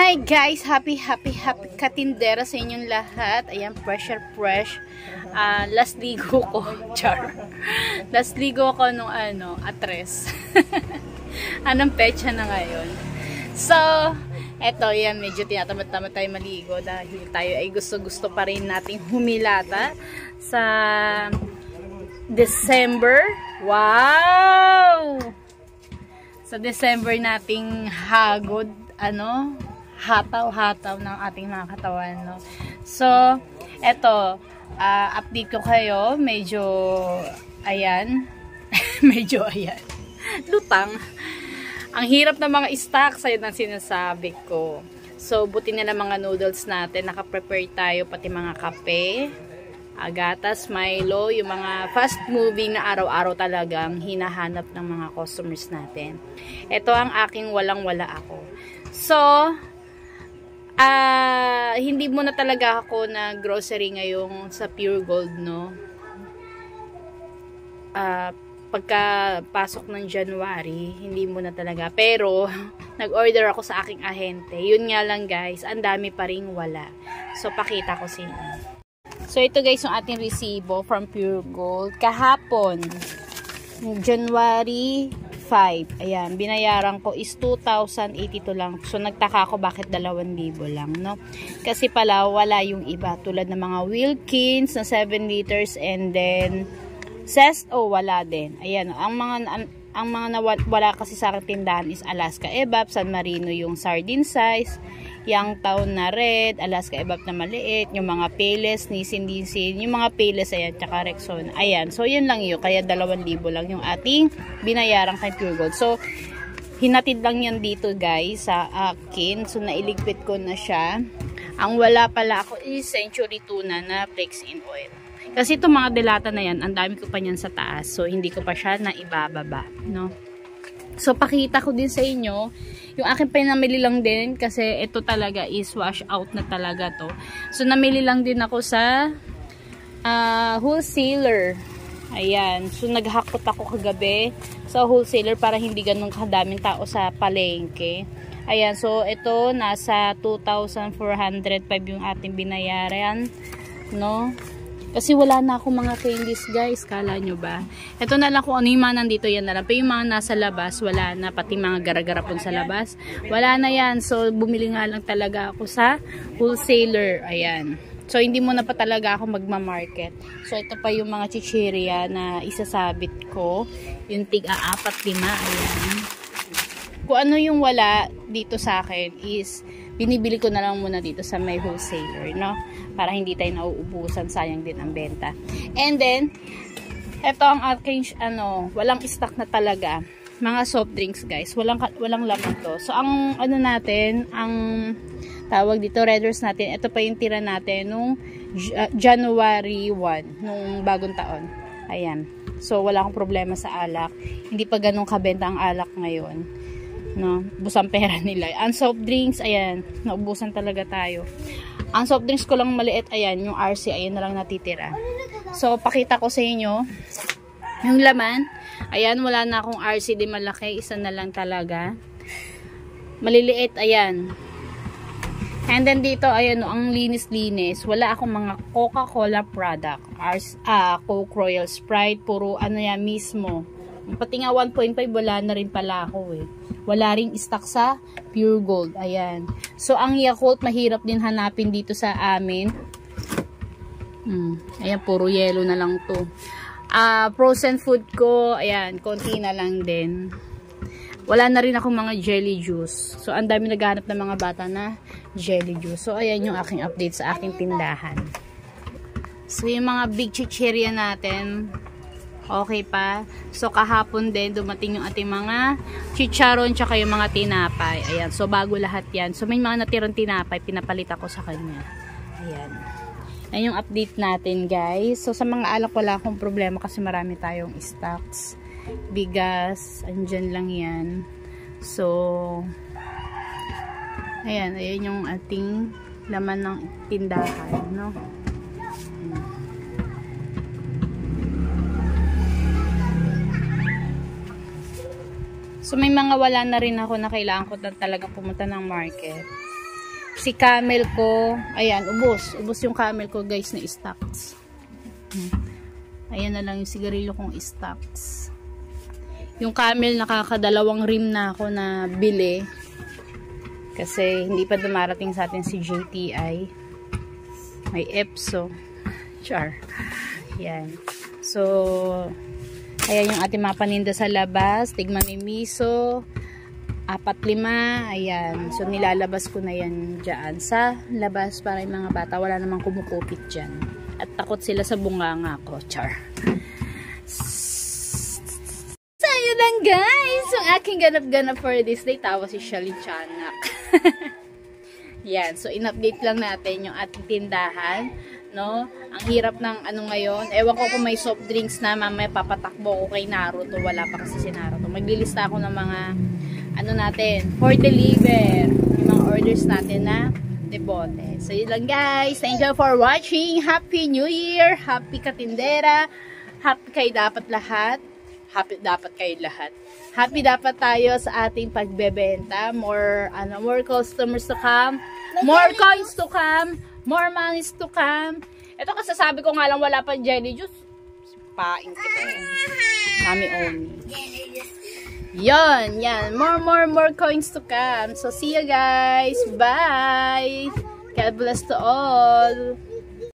Hi guys! Happy katindera sa inyong lahat. Ayan, fresh. Last ligo ko. Char. Last ligo ako nung atres. Anong petsa na ngayon? So, eto yan, medyo tinatamad-tamad tayo maligo dahil tayo ay gusto pa rin nating humilata sa December. Wow! Sa December nating hagod, hataw-hataw ng ating mga katawan, no? So, eto, update ko kayo, medyo, ayan, lutang. Ang hirap ng mga stocks, ayun ang sinasabi ko. So, buti nila mga noodles natin, nakaprepare tayo, pati mga kape, gatas, Milo, yung mga fast moving na araw-araw talagang hinahanap ng mga customers natin. Ito ang aking walang-wala ako. So, hindi muna talaga ako na grocery ngayong sa Pure Gold, no? Pagkapasok ng January, hindi muna talaga. Pero, nag-order ako sa aking ahente. Yun nga lang guys, ang dami pa ring wala. So, pakita ko sa inyo. So, ito guys yung ating resibo from Pure Gold. Kahapon, January 5. Ayan, binayaran ko is 2,082 lang. So, nagtaka ako bakit 2,000 lang, no? Kasi pala, wala yung iba. Tulad ng mga Wilkins na 7 liters and then Zesto, wala din. Ayan, ang mga wala kasi sa aking tindahan is Alaska Evap, San Marino yung sardine size, Youngstown na red, Alaska Evap na maliit, yung mga Payless, Nissin, yung mga Payless, ayan, tsaka Rexona. Ayan, so yun lang yun, kaya 2,000 lang yung ating binayaran kay Pure Gold. So, hinatid lang yan dito guys sa akin. So, nailigpit ko na siya. Ang wala pala ako is Century Tuna na Flex in Oil. Kasi itong mga delata na yan, ang dami ko pa yan sa taas. So, hindi ko pa siya na ibababa, no? So, pakita ko din sa inyo, yung aking pinamili lang din, kasi ito talaga is wash out na talaga to. So, namili lang din ako sa wholesaler. Ayan. So, naghakot ako kagabi sa wholesaler para hindi ganun kadaming tao sa palengke. Ayan. So, ito, nasa 2,405 yung ating binayaran, no? Kasi wala na akong mga candies guys, kala nyo ba? Ito na lang kung ano yung mga nandito, yan na lang. Pero yung mga nasa labas, wala na. Pati mga gara-garapon sa labas, wala na yan. So, bumili nga lang talaga ako sa wholesaler. Ayan. So, hindi mo na pa talaga ako magmamarket. So, ito pa yung mga chichirya na isasabit ko. Yung tig-4, 5. Ayan. Kung ano yung wala dito sa akin is binibili ko na lang muna dito sa may wholesaler, no? Para hindi tayo nauubusan, sayang din ang benta. And then, ito ang aking, walang stock na talaga. Mga soft drinks, guys. Walang laman to. So, ang, natin, ang tawag dito, Redders natin, ito pa yung tira natin nung January 1, nung bagong taon. Ayan. So, wala akong problema sa alak. Hindi pa ganun kabenta ang alak ngayon. No, busan pera nila. Ang soft drinks, ayan, naubusan talaga tayo. Ang soft drinks ko lang maliit, ayan, yung RC, ayan na lang natitira. So, pakita ko sa inyo yung laman. Ayan, wala na akong RC di malaki, isa na lang talaga. Maliliit, ayan. And then dito, ayan, ang linis-linis. Wala akong mga Coca-Cola product. Coke, Royal, Sprite, puro yan mismo. Pati nga 1.5, wala na rin pala ako eh. Wala ring stock sa Pure Gold. Ayan. So, ang Yakult, mahirap din hanapin dito sa amin. Ayan, puro yellow na lang to. Frozen food ko, ayan, konti na lang din. Wala na rin akong mga jelly juice. So, ang dami naghahanap ng mga bata na jelly juice. So, ayan yung aking update sa aking tindahan. So, yung mga big chichirya natin, okay pa. So, kahapon din, dumating yung ating mga chicharon, tsaka yung mga tinapay. Ayan. So, bago lahat yan. So, may mga natirang tinapay, pinapalit ako sa kanya. Ayan. Ayan yung update natin, guys. So, sa mga alak, wala akong problema kasi marami tayong stocks. Bigas, andyan lang yan. So, ayan. Ayan yung ating laman ng tindahan, no? So, may mga wala na rin ako na kailangan ko talagang pumunta ng market. Si camel ko, ayan, ubos. Ubos yung camel ko, guys, na stocks. Ayan na lang yung sigarilyo kong stocks. Yung camel, nakakadalawang rim na ako na bili. Kasi hindi pa dumarating sa atin si JTI. May EPSO. Char. Yan. So, ayan yung ating mga paninda sa labas. Tigmamimiso. 4-5. Ayan. So, nilalabas ko na yan dyan sa labas para yung mga bata. Wala namang kumukupit dyan. At takot sila sa bunganga ko. Char. So, yun lang guys. Ang aking ganap-ganap for this day. Tawa si Shelly Chanak. Yan. So, in-update lang natin yung ating tindahan. No? Ang hirap ng ano ngayon. Ewan ko kung may soft drinks na mamaya papatakbo ko kay Naruto. Wala pa kasi si Naruto. Maglilista ako ng mga ano natin, for deliver. Yung mga orders natin na debote. So, yun lang guys. Thank you for watching. Happy New Year. Happy Katindera. Happy kayo dapat lahat. Happy dapat kayo lahat. Happy dapat tayo sa ating pagbebenta. More customers to come. More coins to come. More monies to come. Ito kasasabi ko nga lang wala pa jelly juice. Paing kita. Mami Oni. Yon, yan. More coins to come. So, see you guys. Bye. God bless to all.